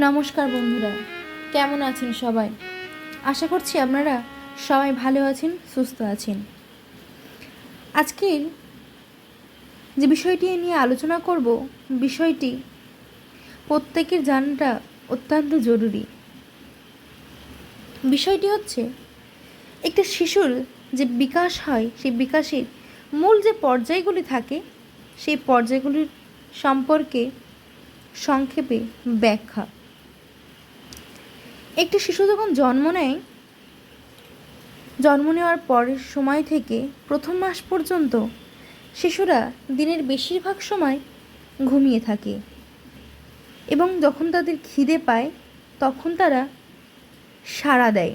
নমস্কার বন্ধুরা, কেমন আছেন সবাই? আশা করছি আপনারা সবাই ভালো আছেন, সুস্থ আছেন। আজকের যে বিষয়টি নিয়ে আলোচনা করব, বিষয়টি প্রত্যেকের জানাটা অত্যন্ত জরুরি। বিষয়টি হচ্ছে একটা শিশুর যে বিকাশ হয়, সেই বিকাশের মূল যে পর্যায়গুলি থাকে, সেই পর্যায়গুলির সম্পর্কে সংক্ষেপে ব্যাখ্যা। একটি শিশু যখন জন্ম নেওয়ার পরের সময় থেকে প্রথম মাস পর্যন্ত শিশুরা দিনের বেশিরভাগ সময় ঘুমিয়ে থাকে এবং যখন তাদের খিদে পায় তখন তারা সাড়া দেয়।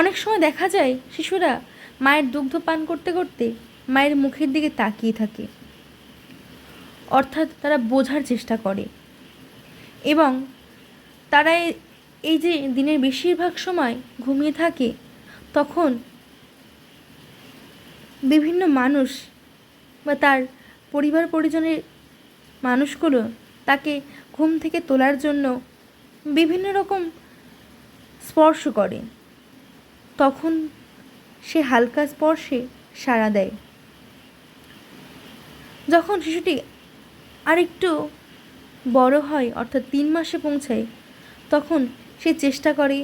অনেক সময় দেখা যায় শিশুরা মায়ের দুগ্ধ পান করতে করতে মায়ের মুখের দিকে তাকিয়ে থাকে, অর্থাৎ তারা বোঝার চেষ্টা করে। এবং তারা এই যে দিনের বেশিরভাগ সময় ঘুমিয়ে থাকে, তখন বিভিন্ন মানুষ বা তার পরিবার পরিজনের মানুষগুলো তাকে ঘুম থেকে তোলার জন্য বিভিন্ন রকম স্পর্শ করে। তখন সে হালকা স্পর্শে সাড়া দেয়। যখন শিশুটি আরেকটু বড় হয়, অর্থাৎ 3 মাসে পৌঁছায়, তখন সে চেষ্টা করে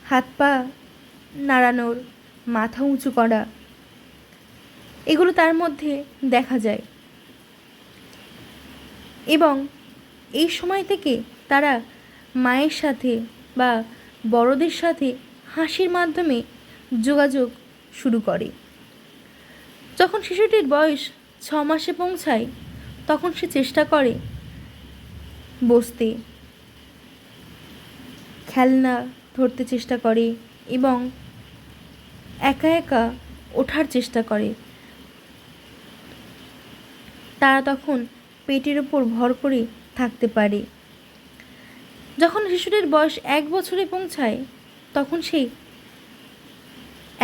হাত পা নাড়ানোর, মাথা উঁচু করা, এগুলো তার মধ্যে দেখা যায়। এবং এই সময় থেকে তারা মায়ের সাথে বা বড়দের সাথে হাসির মাধ্যমে যোগাযোগ শুরু করে। যখন শিশুটির বয়স 6 মাসে পৌঁছায়, তখন সে চেষ্টা করে বসতে, খেলনা ধরতে চেষ্টা করে এবং একা একা ওঠার চেষ্টা করে। তারা তখন পেটের ওপর ভর করে থাকতে পারে। যখন শিশুটির বয়স 1 বছরে পৌঁছায়, তখন সে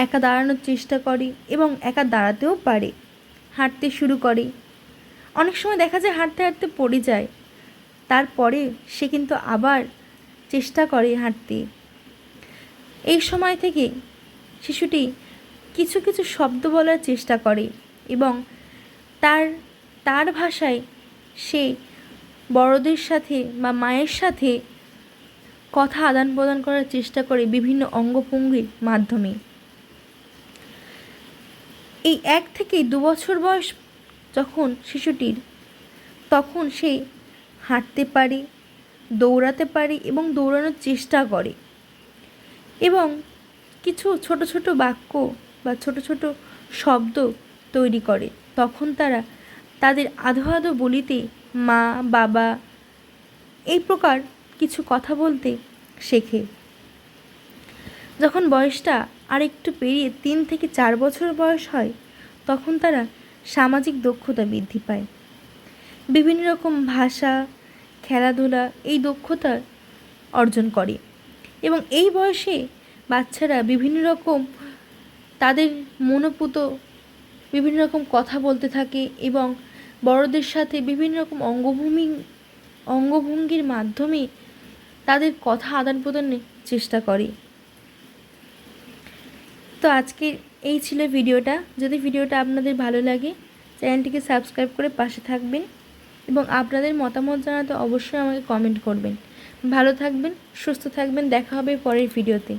একা দাঁড়ানোর চেষ্টা করে এবং একা দাঁড়াতেও পারে, হাঁটতে শুরু করে। অনেক সময় দেখা যায় হাঁটতে হাঁটতে পড়ে যায়, তারপরে সে কিন্তু আবার চেষ্টা করে হাঁটতে। এই সময় থেকে শিশুটি কিছু কিছু শব্দ বলার চেষ্টা করে এবং তার ভাষায় সে বড়দের সাথে বা মায়ের সাথে কথা আদান প্রদান করার চেষ্টা করে বিভিন্ন অঙ্গভঙ্গির মাধ্যমে। এই 1 থেকে 2 বছর বয়স যখন শিশুটির, তখন সে হাঁটতে পারে, দৌড়াতে পারে এবং দৌড়ানোর চেষ্টা করে এবং কিছু ছোট ছোট বাক্য বা ছোট ছোট শব্দ তৈরি করে। তখন তারা তাদের আধো আধো বলিতে মা, বাবা এই প্রকার কিছু কথা বলতে শেখে। যখন বয়সটা আরেকটু পেরিয়ে 3 থেকে 4 বছর বয়স হয়, তখন তারা সামাজিক দক্ষতা বৃদ্ধি পায়। বিভিন্ন রকম ভাষা, খেলাধুলা এই দক্ষতা অর্জন করে এবং এই বয়সে বাচ্চারা বিভিন্ন রকম তাদের মনোপুত বিভিন্ন রকম কথা বলতে থাকে এবং বড়দের সাথে বিভিন্ন রকম অঙ্গভঙ্গির মাধ্যমে তাদের কথা আদান প্রদানের চেষ্টা করে। তো আজকে এই ছিল ভিডিওটা। যদি ভিডিওটা আপনাদের ভালো লাগে, চ্যানেলটিকে সাবস্ক্রাইব করে পাশে থাকবেন এবং আপনাদের মতামত জানাতে অবশ্যই আমাকে কমেন্ট করবেন। ভালো থাকবেন, সুস্থ থাকবেন। দেখা হবে পরের ভিডিওতে।